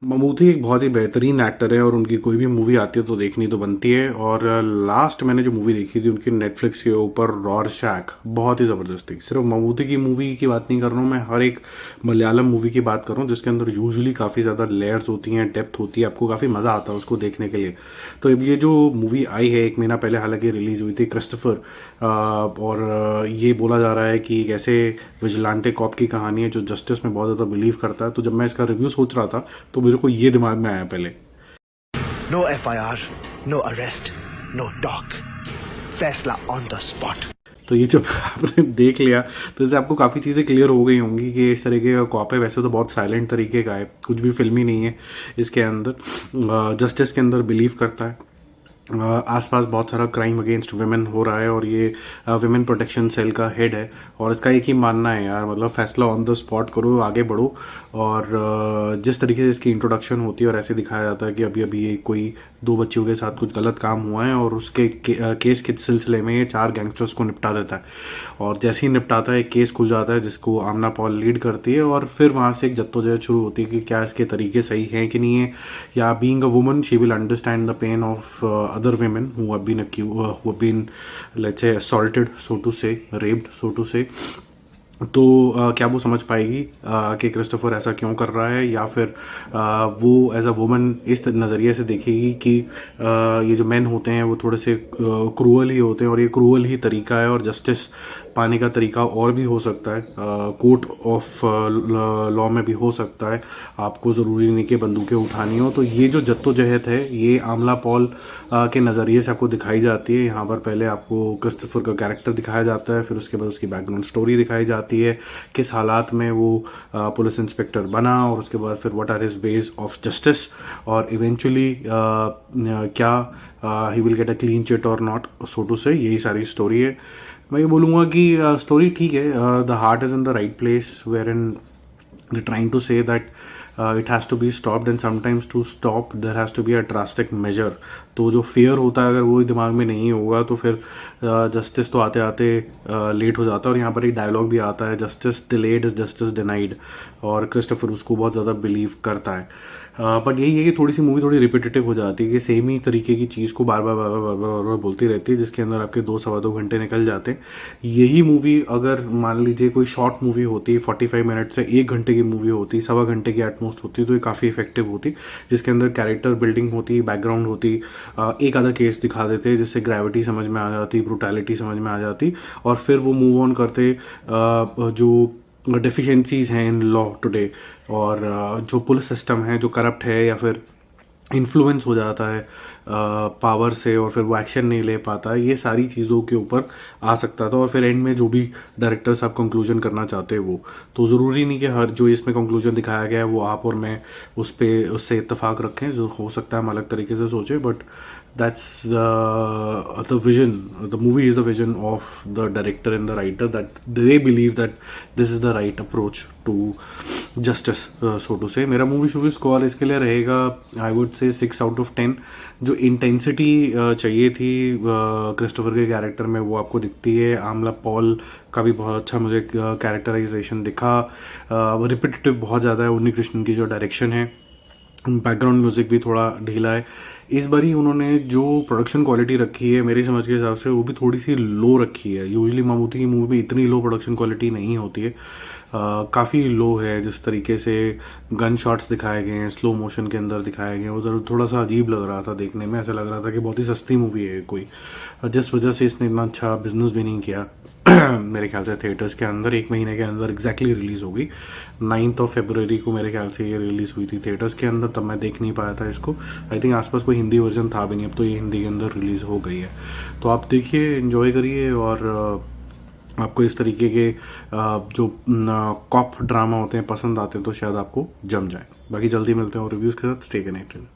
ममूटी एक बहुत ही बेहतरीन एक्टर है और उनकी कोई भी मूवी आती है तो देखनी तो बनती है। और लास्ट मैंने जो मूवी देखी थी उनकी नेटफ्लिक्स के ऊपर रॉरशैक, बहुत ही ज़बरदस्त थी। सिर्फ ममूटी की मूवी की बात नहीं कर रहा हूँ मैं, हर एक मलयालम मूवी की बात कर रहा हूँ जिसके अंदर यूजुअली काफ़ी ज़्यादा लेयर्स होती हैं, डेप्थ होती है, आपको काफ़ी मज़ा आता है उसको देखने के लिए। तो अब ये जो मूवी आई है 1 महीना पहले हालांकि रिलीज़ हुई थी, क्रिस्टोफर, और ये बोला जा रहा है कि एक ऐसे विजिलेंटे कॉप की कहानी है जो जस्टिस में बहुत ज़्यादा बिलीव करता है। तो जब मैं इसका रिव्यू सोच रहा था तो मेरे को ये दिमाग में आया पहले। No FIR, no arrest, no talk, फैसला ऑन द स्पॉट। तो ये जब आपने देख लिया तो इससे आपको काफ़ी चीज़ें क्लियर हो गई होंगी कि इस तरीके का कॉप है। वैसे तो बहुत साइलेंट तरीके का है, कुछ भी फिल्मी नहीं है इसके अंदर, जस्टिस के अंदर बिलीव करता है। आसपास बहुत सारा क्राइम अगेंस्ट वुमेन हो रहा है और ये वुमेन प्रोटेक्शन सेल का हेड है। और इसका एक ही मानना है यार, मतलब फैसला ऑन द स्पॉट करो, आगे बढ़ो। और जिस तरीके से इसकी इंट्रोडक्शन होती है और ऐसे दिखाया जाता है कि अभी अभी ये कोई 2 बच्चियों के साथ कुछ गलत काम हुआ है और उसके केस के सिलसिले में ये 4 गैंगस्टर्स को निपटा देता है। और जैसे ही निपटाता है केस खुल जाता है जिसको आमना पॉल लीड करती है। और फिर वहाँ से एक जद्दोजहद शुरू होती है कि क्या इसके तरीके सही हैं कि नहीं है, या being a woman she will understand the pain of other women who have been who have been, let's say, assaulted, so to say, raped, so to say। तो क्या वो समझ पाएगी कि क्रिस्टोफर ऐसा क्यों कर रहा है, या फिर वो एज अ वुमन इस नज़रिए से देखेगी कि ये जो मैन होते हैं वो थोड़े से क्रूअल ही होते हैं और ये क्रूअल ही तरीका है और जस्टिस पाने का तरीका और भी हो सकता है, कोर्ट ऑफ लॉ में भी हो सकता है। आपको ज़रूरी नहीं कि बंदूकें उठानी हो। तो ये जो जद्दोजहद है ये आमला पॉल के नज़रिए से आपको दिखाई जाती है। यहाँ पर पहले आपको क्रिस्टोफर का कैरेक्टर दिखाया जाता है, फिर उसके बाद उसकी बैकग्राउंड स्टोरी दिखाई जाती है, किस हालात में वो पुलिस इंस्पेक्टर बना, और उसके बाद फिर what are his base of justice, और इवेंचुअली क्या he will get a clean chit और नॉट, सो टू से। यही सारी स्टोरी है। मैं ये बोलूँगा कि स्टोरी ठीक है, the heart is in the right place wherein they're trying to say that it has to be stopped, and sometimes to stop there has to be a drastic measure। तो जो fair होता है अगर वो दिमाग में नहीं होगा तो फिर जस्टिस तो आते आते लेट हो जाता है। और यहाँ पर एक डायलॉग भी आता है, justice delayed is justice denied, और क्रिस्टोफर उसको बहुत ज़्यादा बिलीव करता है। बट यही है कि थोड़ी सी मूवी थोड़ी रिपीटेटिव हो जाती है कि सेम ही तरीके की चीज़ को बार बार बार बार बार बार बार बोलती रहती है, जिसके अंदर आपके 2 सवा 2 घंटे निकल जाते हैं। यही मूवी अगर मान लीजिए कोई शॉर्ट मूवी होती, 45 मिनट से 1 घंटे की मूवी होती, सवा घंटे की एटमोस्ट होती, तो ये काफ़ी इफेक्टिव होती, जिसके अंदर कैरेक्टर बिल्डिंग होती, बैकग्राउंड होती, एक आधा केस दिखा देते जिससे ग्रेविटी समझ में आ जाती, ब्रूटैलिटी समझ में आ जाती, और फिर वो मूव ऑन करते जो डेफिशिएंसीज हैं इन लॉ टुडे, और जो पुलिस सिस्टम है जो करप्ट है या फिर इन्फ्लुएंस हो जाता है पावर से और फिर वो एक्शन नहीं ले पाता है, ये सारी चीज़ों के ऊपर आ सकता था। और फिर एंड में जो भी डायरेक्टर साहब कंक्लूजन करना चाहते हैं वो, तो ज़रूरी नहीं कि हर जो इसमें कंक्लूजन दिखाया गया है वो आप और मैं उससे इत्तेफाक रखें। जो हो सकता है हम अलग तरीके से सोचें, but that's the vision, the movie is the vision of the director and the writer, that they believe that this is the right approach to justice, so to say. मेरा मूवी शूवी स्कोर इसके लिए रहेगा I would say 6 out of 10। जो intensity चाहिए थी Christopher के character में वो आपको दिखती है। आमला पॉल का भी बहुत अच्छा मुझे कैरेक्टराइजेशन दिखा। रिपीटेटिव बहुत ज़्यादा है उन्नी कृष्णन की जो डायरेक्शन है, बैकग्राउंड म्यूज़िक भी थोड़ा ढीला है। इस बारी उन्होंने जो प्रोडक्शन क्वालिटी रखी है मेरी समझ के हिसाब से वो भी थोड़ी सी लो रखी है। यूजुअली मामूटी की मूवी में इतनी लो प्रोडक्शन क्वालिटी नहीं होती है, काफ़ी लो है। जिस तरीके से गन शॉट्स दिखाए गए हैं, स्लो मोशन के अंदर दिखाए गए हैं, उधर थोड़ा सा अजीब लग रहा था देखने में। ऐसा लग रहा था कि बहुत ही सस्ती मूवी है कोई, जिस वजह से इसने इतना अच्छा बिजनेस भी नहीं किया। मेरे ख्याल से थिएटर्स के अंदर 1 महीने के अंदर एग्जैक्टली रिलीज़ होगी। 9 फरवरी को मेरे ख्याल से ये रिलीज़ हुई थी थिएटर्स के अंदर, तब मैं देख नहीं पाया था इसको। आई थिंक आसपास कोई हिंदी वर्जन था भी नहीं, अब तो ये हिंदी के अंदर रिलीज़ हो गई है। तो आप देखिए, इन्जॉय करिए, और आपको इस तरीके के जो कॉप ड्रामा होते हैं पसंद आते हैं तो शायद आपको जम जाए। बाकी जल्दी मिलते हैं और रिव्यूज़ के साथ। Stay connected.